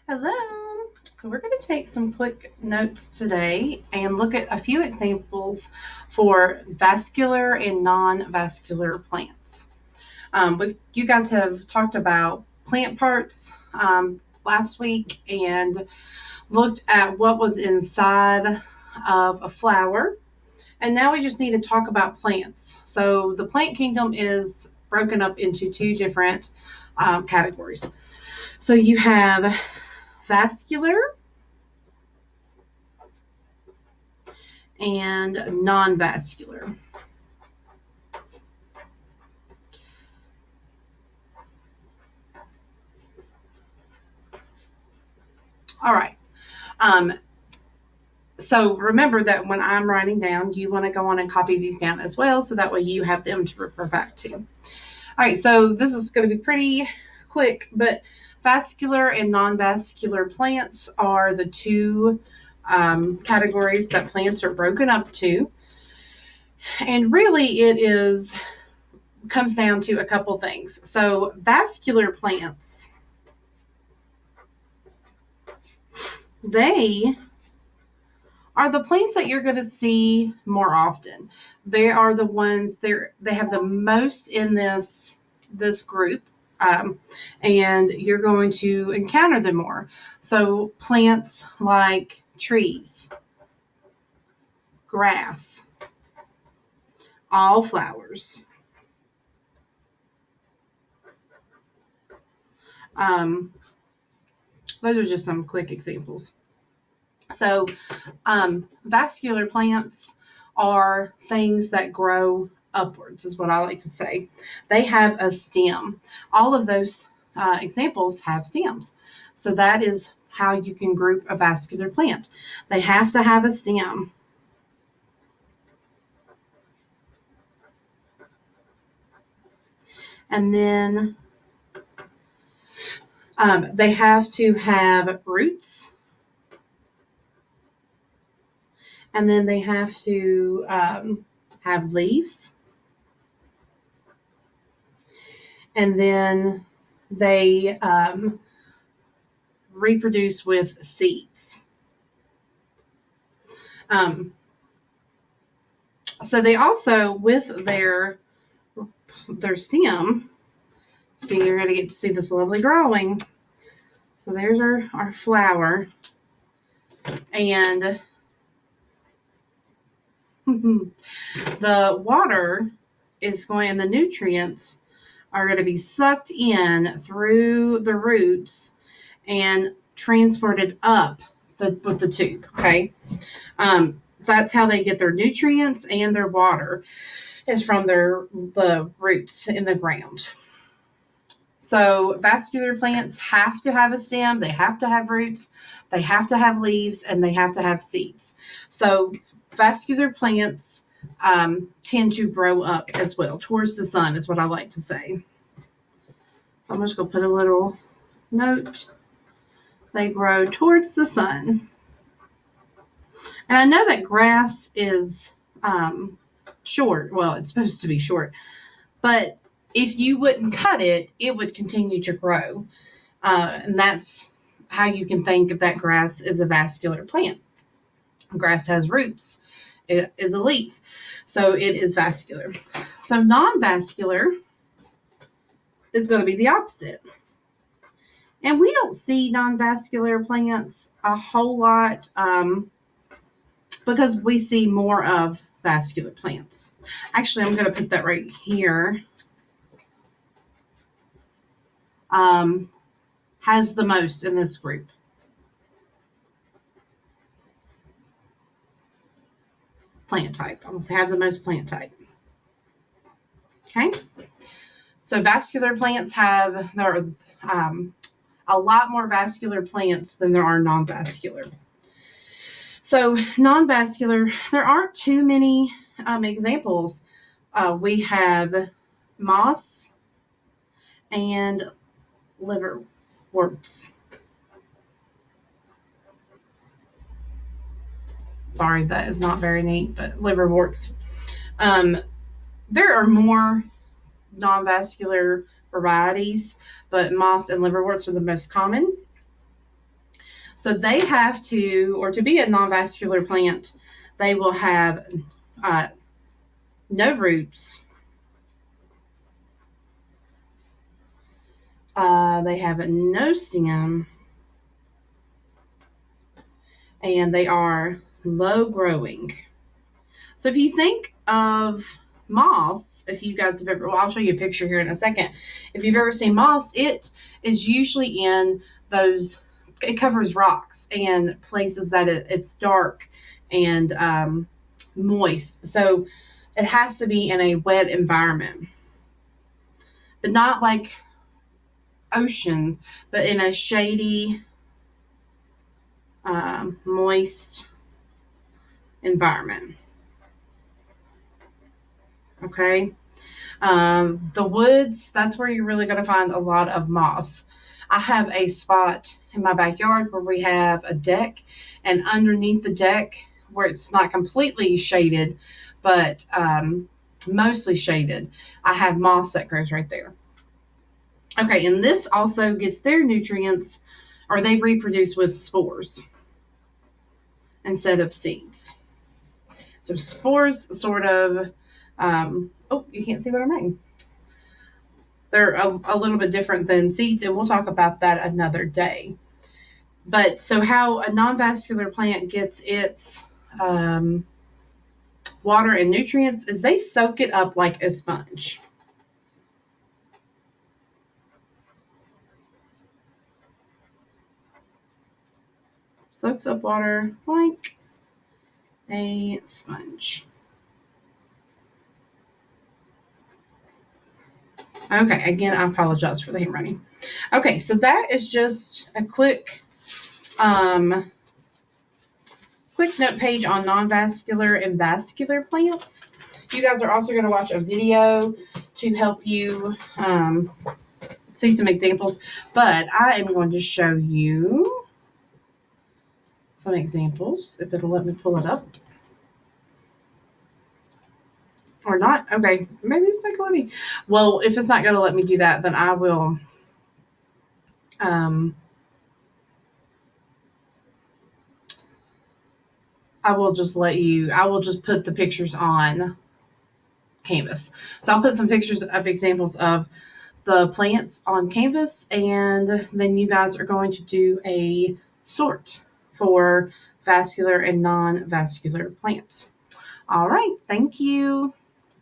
Hello. So we're going to take some quick notes today and look at a few examples for vascular and non-vascular plants. You guys have talked about plant parts last week and looked at what was inside of a flower. And now we just need to talk about plants. So the plant kingdom is broken up into two different categories. So you have vascular and non-vascular. All right. So remember that when I'm writing down, you want to go on and copy these down as well, so that way you have them to refer back to. All right, so this is going to be pretty quick, but vascular and non-vascular plants are the two categories that plants are broken up to. And really it comes down to a couple things. So vascular plants, they are the plants that you're going to see more often. They are the ones they have the most in this group, and you're going to encounter them more. So plants like trees, grass, all flowers. Those are just some quick examples. So vascular plants are things that grow upwards, is what I like to say. They have a stem. All of those examples have stems. So that is how you can group a vascular plant. They have to have a stem. And then they have to have roots. And then they have to have leaves. And then they reproduce with seeds. So they also, with their stem, see, you're going to get to see this lovely growing. So there's our flower. And the water is going, and the nutrients are going to be sucked in through the roots and transported up with the tube. Okay. That's how they get their nutrients and their water, is from the roots in the ground. So vascular plants have to have a stem, they have to have roots, they have to have leaves, and they have to have seeds. So vascular plants tend to grow up as well, towards the sun, is what I like to say. So I'm just going to put a little note. They grow towards the sun. And I know that grass is short. Well, it's supposed to be short. But if you wouldn't cut it, it would continue to grow. And that's how you can think of that grass as a vascular plant. Grass has roots. It is a leaf. So it is vascular. So non-vascular is going to be the opposite. And we don't see non-vascular plants a whole lot because we see more of vascular plants. Actually, I'm going to put that right here. Has the most in this group. Plant type. I'm going to have the most plant type. Okay. So vascular plants there are a lot more vascular plants than there are non-vascular. So non-vascular, there aren't too many examples. We have moss and liverworts. Sorry, that is not very neat, but liverworts. There are more non-vascular varieties, but moss and liverworts are the most common. So they have to, or to be a non-vascular plant, they will have no roots. They have no stem, and they are low growing. So if you think of moss, if you guys have ever, well, I'll show you a picture here in a second. If you've ever seen moss, it is usually in those, it covers rocks and places that it's dark and moist. So it has to be in a wet environment, but not like ocean, but in a shady, moist environment. Okay. The woods, that's where you're really going to find a lot of moss. I have a spot in my backyard where we have a deck, and underneath the deck, where it's not completely shaded, but mostly shaded, I have moss that grows right there. Okay, and this also gets their nutrients, or they reproduce with spores instead of seeds. So spores sort of, oh, you can't see what I'm writing. They're a little bit different than seeds, and we'll talk about that another day. But so how a non-vascular plant gets its water and nutrients is they soak it up like a sponge. Soaks up water like a sponge. Okay, again, I apologize for the handwriting. Okay, so that is just a quick note page on non-vascular and vascular plants. You guys are also going to watch a video to help you see some examples, but I am going to show you some examples, if it'll let me pull it up. Or not. Okay, maybe it's not going to let me. Well, if it's not going to let me do that, then I will I will just put the pictures on Canvas. So I'll put some pictures of examples of the plants on Canvas, and then you guys are going to do a sort for vascular and non-vascular plants. All right, thank you.